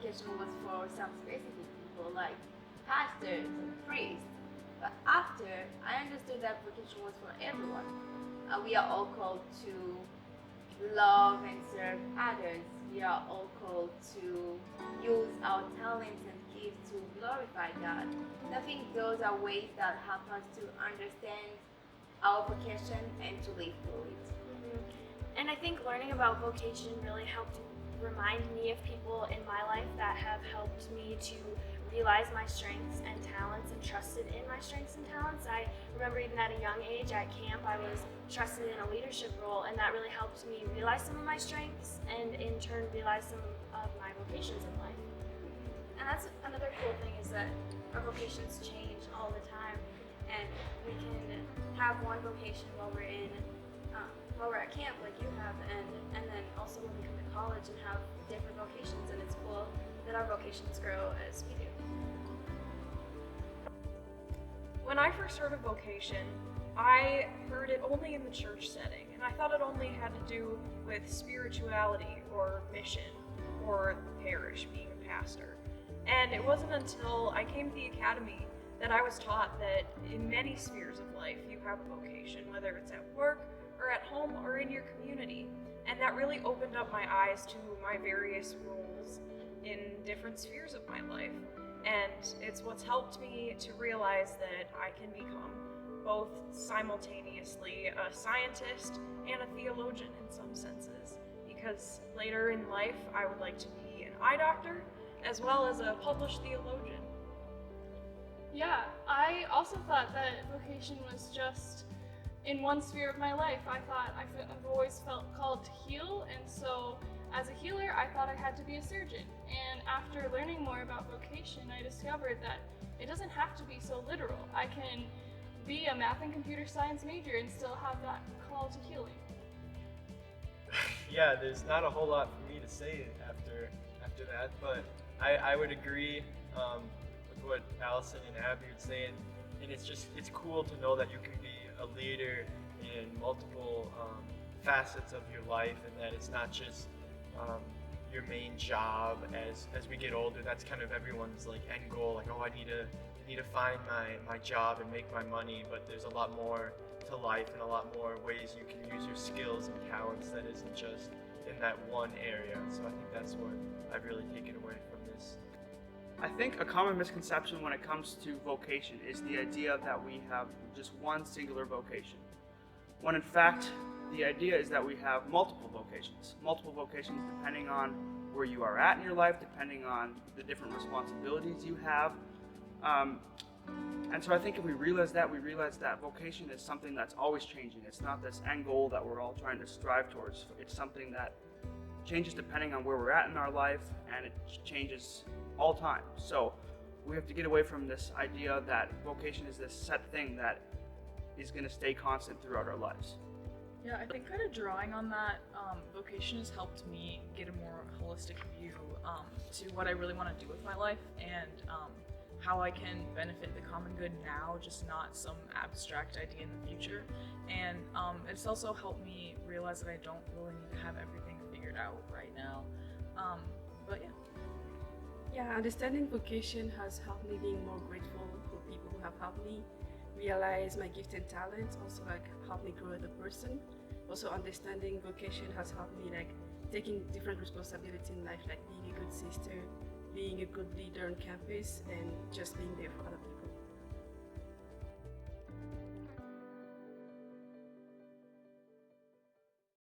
vocation was for some specific people like pastors and priests. But after, I understood that vocation was for everyone. We are all called to love and serve others. We are all called to use our talents and gifts to glorify God. And I think those are ways that help us to understand our vocation and to live through it. And I think learning about vocation really helped remind me of people in my life that have helped me to realize my strengths and talents and trusted in my strengths and talents. I remember even at a young age at camp, I was trusted in a leadership role, and that really helped me realize some of my strengths and in turn realize some of my vocations in life. And that's another cool thing is that our vocations change all the time, and we can have one vocation while we're at camp like you have, and then also when we come to college and have different vocations, and it's cool that our vocations grow as we do. When I first heard of vocation, I heard it only in the church setting, and I thought it only had to do with spirituality or mission or the parish, being a pastor. And it wasn't until I came to the academy that I was taught that in many spheres of life you have a vocation, whether it's at work or at home or in your community. And that really opened up my eyes to my various roles in different spheres of my life. And it's what's helped me to realize that I can become both simultaneously a scientist and a theologian in some senses. Because later in life, I would like to be an eye doctor as well as a published theologian. Yeah, I also thought that vocation was just in one sphere of my life. I've always felt called to heal, and so as a healer, I thought I had to be a surgeon. And after learning more about vocation, I discovered that it doesn't have to be so literal. I can be a math and computer science major and still have that call to healing. Yeah, there's not a whole lot for me to say after that, but I would agree with what Allison and Abby were saying, and it's cool to know that you can be a leader in multiple facets of your life, and that it's not just your main job. As we get older, that's kind of everyone's like end goal, like, oh, I need to find my job and make my money, but there's a lot more to life and a lot more ways you can use your skills and talents that isn't just in that one area. So I think that's what I've really taken away from this. I think a common misconception when it comes to vocation is the idea that we have just one singular vocation, when in fact the idea is that we have multiple vocations depending on where you are at in your life, depending on the different responsibilities you have. And so I think if we realize that vocation is something that's always changing. It's not this end goal that we're all trying to strive towards. It's something that changes depending on where we're at in our life, and it changes all time. So we have to get away from this idea that vocation is this set thing that is going to stay constant throughout our lives. Yeah, I think kind of drawing on that, vocation has helped me get a more holistic view to what I really want to do with my life, and how I can benefit the common good now, just not some abstract idea in the future. And it's also helped me realize that I don't really need to have everything figured out right now. But yeah. Yeah, understanding vocation has helped me being more grateful for people who have helped me realize my gift and talents, also helped me grow as a person. Also understanding vocation has helped me taking different responsibilities in life, like being a good sister, being a good leader on campus, and just being there for other people.